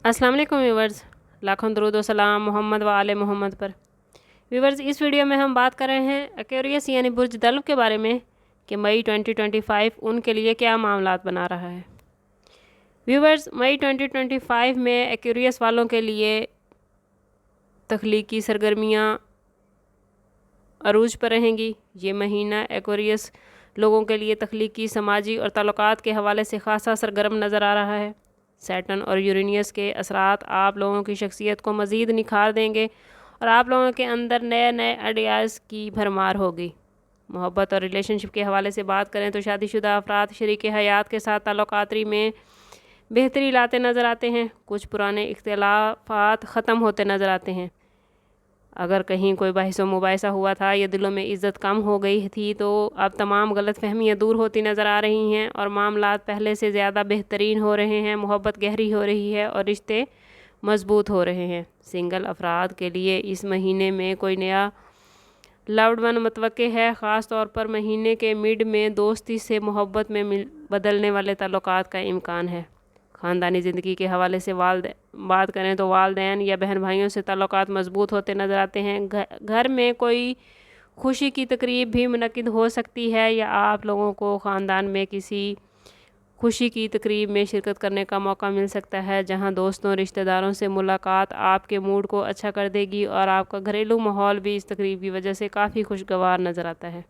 अस्सलाम वालेकुम व्यूवर्स, लाखों दरूद व सलाम मोहम्मद व आले मोहम्मद पर। व्यूवर्स, इस वीडियो में हम बात कर रहे हैं एक्वेरियस यानी बुर्ज दल्व के बारे में कि मई 2025 उनके लिए क्या मामलात बना रहा है। व्यूवर्स, मई 2025 में एक्वेरियस वालों के लिए तख्लीकी सरगर्मियाँ अरूज पर रहेंगी। ये महीना एक्वेरियस लोगों के लिए तख्लीकी, समाजी और ताल्लुकात के हवाले से ख़ासा सरगर्म नज़र आ रहा है। सैटर्न और यूरेनियस के असरात आप लोगों की शख्सियत को मज़ीद निखार देंगे और आप लोगों के अंदर नए नए आइडियाज़ की भरमार होगी। मोहब्बत और रिलेशनशिप के हवाले से बात करें तो शादीशुदा अफराद शरीक हयात के साथ ताल्लुकातरी में बेहतरी लाते नज़र आते हैं। कुछ पुराने इख्तिलाफ़ात ख़त्म होते नज़र आते हैं। अगर कहीं कोई बहस व मुबाहिसा हुआ था या दिलों में इज़्ज़त कम हो गई थी तो अब तमाम गलत फहमियाँ दूर होती नज़र आ रही हैं और मामलात पहले से ज़्यादा बेहतरीन हो रहे हैं। मोहब्बत गहरी हो रही है और रिश्ते मज़बूत हो रहे हैं। सिंगल अफराद के लिए इस महीने में कोई नया लव्ड वन मुतवक्के है। ख़ास तौर पर महीने के मिड में दोस्ती से मोहब्बत में बदलने वाले ताल्लुकात का इम्कान है। ख़ानदानी ज़िंदगी के हवाले से बात करें तो वालदैन या बहन भाइयों से ताल्लुकात मज़बूत होते नज़र आते हैं। घर में कोई खुशी की तकरीब भी मुनक्किद हो सकती है या आप लोगों को ख़ानदान में किसी खुशी की तकरीब में शिरकत करने का मौका मिल सकता है, जहां दोस्तों रिश्तेदारों से मुलाकात आपके मूड को अच्छा कर देगी और आपका घरेलू माहौल भी इस तकरीब की वजह से काफ़ी खुशगवार नज़र आता है।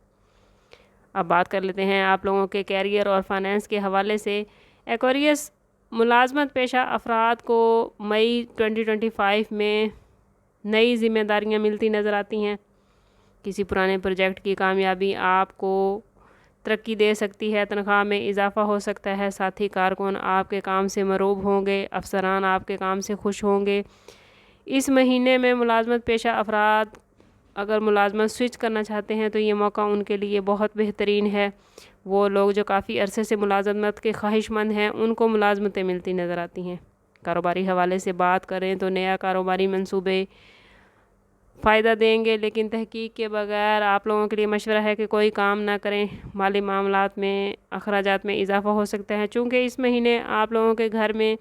अब बात कर लेते हैं आप लोगों के कैरियर और फाइनेंस के हवाले से। एक्वेरियस मुलाजमत पेशा अफराद को मई 2025 में नई ज़िम्मेदारियां मिलती नज़र आती हैं। किसी पुराने प्रोजेक्ट की कामयाबी आपको तरक्की दे सकती है। तनख्वाह में इजाफ़ा हो सकता है। साथी कारकुन आपके काम से मरूब होंगे। अफसरान आपके काम से खुश होंगे। इस महीने में मुलाजमत पेशा अफराद अगर मुलाजमत स्विच करना चाहते हैं तो ये मौका उनके लिए बहुत बेहतरीन है। वो लोग जो काफ़ी अरसे से मुलाजमत के ख्वाहिशमंद हैं उनको मुलाजमतें मिलती नज़र आती हैं। कारोबारी हवाले से बात करें तो नया कारोबारी मंसूबे फ़ायदा देंगे, लेकिन तहकीक के बगैर आप लोगों के लिए मशवरा है कि कोई काम ना करें। माली मामलात में अखराजात में इजाफ़ा हो सकता है। चूँकि इस महीने आप लोगों के घर में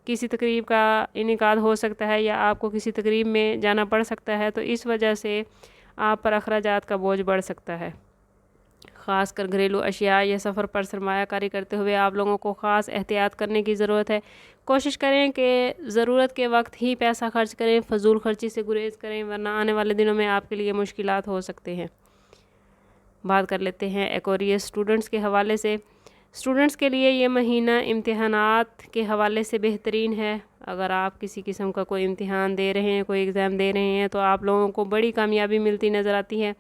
किसी तकरीब का इनेकाद हो सकता है या आपको किसी तकरीब में जाना पड़ सकता है, तो इस वजह से आप पर अखराजात का बोझ बढ़ सकता है। ख़ासकर घरेलू अशिया या सफ़र पर सरमायाकारी करते हुए आप लोगों को ख़ास एहतियात करने की ज़रूरत है। कोशिश करें कि ज़रूरत के वक्त ही पैसा खर्च करें, फ़जूल खर्ची से गुरेज करें, वरना आने वाले दिनों में आपके लिए मुश्किलात हो सकते हैं। बात कर लेते हैं एक्वेरियस स्टूडेंट्स के हवाले से। स्टूडेंट्स के लिए ये महीना इम्तिहानात के हवाले से बेहतरीन है। अगर आप किसी किस्म का कोई इम्तिहान दे रहे हैं, कोई एग्ज़ाम दे रहे हैं, तो आप लोगों को बड़ी कामयाबी मिलती नज़र आती है।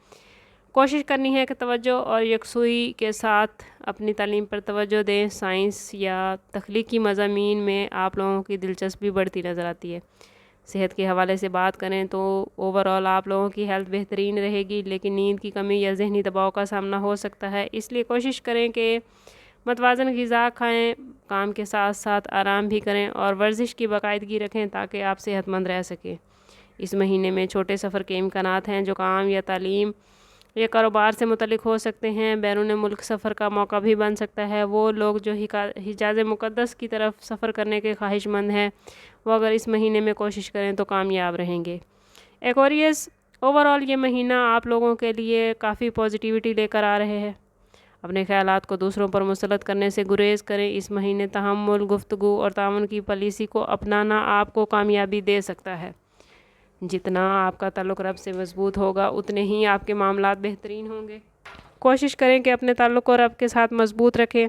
कोशिश करनी है कि तवज्जो और यकसुई के साथ अपनी तालीम पर तवज्जो दें। साइंस या तख्लीकी मज़ामीन में आप लोगों की दिलचस्पी बढ़ती नज़र आती है। सेहत के हवाले से बात करें तो ओवरऑल आप लोगों की हेल्थ बेहतरीन रहेगी, लेकिन नींद की कमी या जहनी दबाव का सामना हो सकता है। इसलिए कोशिश करें कि मतवाज़न ग़िज़ा खाएँ, काम के साथ साथ आराम भी करें और वर्जिश की बाकायदगी रखें ताकि आप सेहतमंद रह सकें। इस महीने में छोटे सफ़र के इम्कानात हैं जो काम या तालीम या कारोबार से मुतल्लिक हो सकते हैं। बैरून मुल्क सफ़र का मौका भी बन सकता है। वो लोग जो हिजाज़ मुक़द्दस की तरफ सफ़र करने के ख्वाहिशमंद हैं वो अगर इस महीने में कोशिश करें तो कामयाब रहेंगे। एक्वेरियस ओवरऑल ये महीना आप लोगों के लिए काफ़ी पॉजिटिविटी लेकर आ रहे हैं। अपने ख़यालात को दूसरों पर मुसलत करने से गुरेज करें। इस महीने तहम्मुल, गुफ्तगू और ताउन की पॉलिसी को अपनाना आपको कामयाबी दे सकता है। जितना आपका ताल्लुक़ रब से मज़बूत होगा उतने ही आपके मामलात बेहतरीन होंगे। कोशिश करें कि अपने ताल्लुक़ को रब के साथ मज़बूत रखें।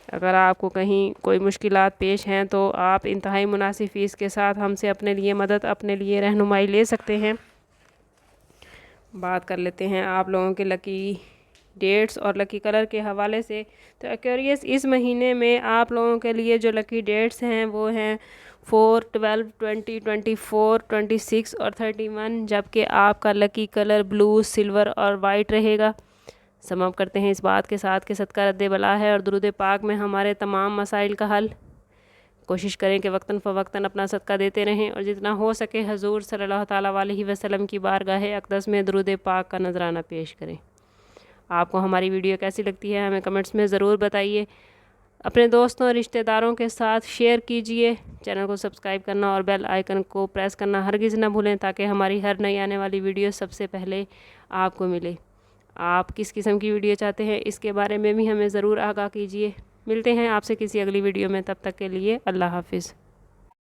अगर आपको कहीं कोई मुश्किलात पेश हैं तो आप इंतहाई मुनासिब फ़ीस के साथ हमसे अपने लिए मदद, अपने लिए रहनुमाई ले सकते हैं। बात कर लेते हैं आप लोगों के लकी डेट्स और लकी कलर के हवाले से। तो एक्वेरियस इस महीने में आप लोगों के लिए जो लकी डेट्स हैं वो हैं 4, 12, 20, 24, 26 और 31, जबकि आपका लकी कलर ब्लू, सिल्वर और वाइट रहेगा। समाप्त करते हैं इस बात के साथ कि सदका रद्द बला है और दुरूद पाक में हमारे तमाम मसाइल का हल। कोशिश करें कि वक्तन फ़वक्तन अपना सदका देते रहें और जितना हो सके हजूर सल्लल्लाहु ताला अलैहि वसल्लम की बारगाह अक़दस में दुरूद पाक का नजराना पेश करें। आपको हमारी वीडियो कैसी लगती है हमें कमेंट्स में ज़रूर बताइए। اپنے دوستوں اور رشتہ داروں کے ساتھ شیئر کیجئے۔ چینل کو سبسکرائب کرنا اور بیل آئیکن کو پریس کرنا ہرگز نہ بھولیں تاکہ ہماری ہر نئی آنے والی ویڈیو سب سے پہلے آپ کو ملے۔ آپ کس قسم کی ویڈیو چاہتے ہیں اس کے بارے میں بھی ہمیں ضرور آگاہ کیجئے۔ ملتے ہیں آپ سے کسی اگلی ویڈیو میں، تب تک کے لیے اللہ حافظ۔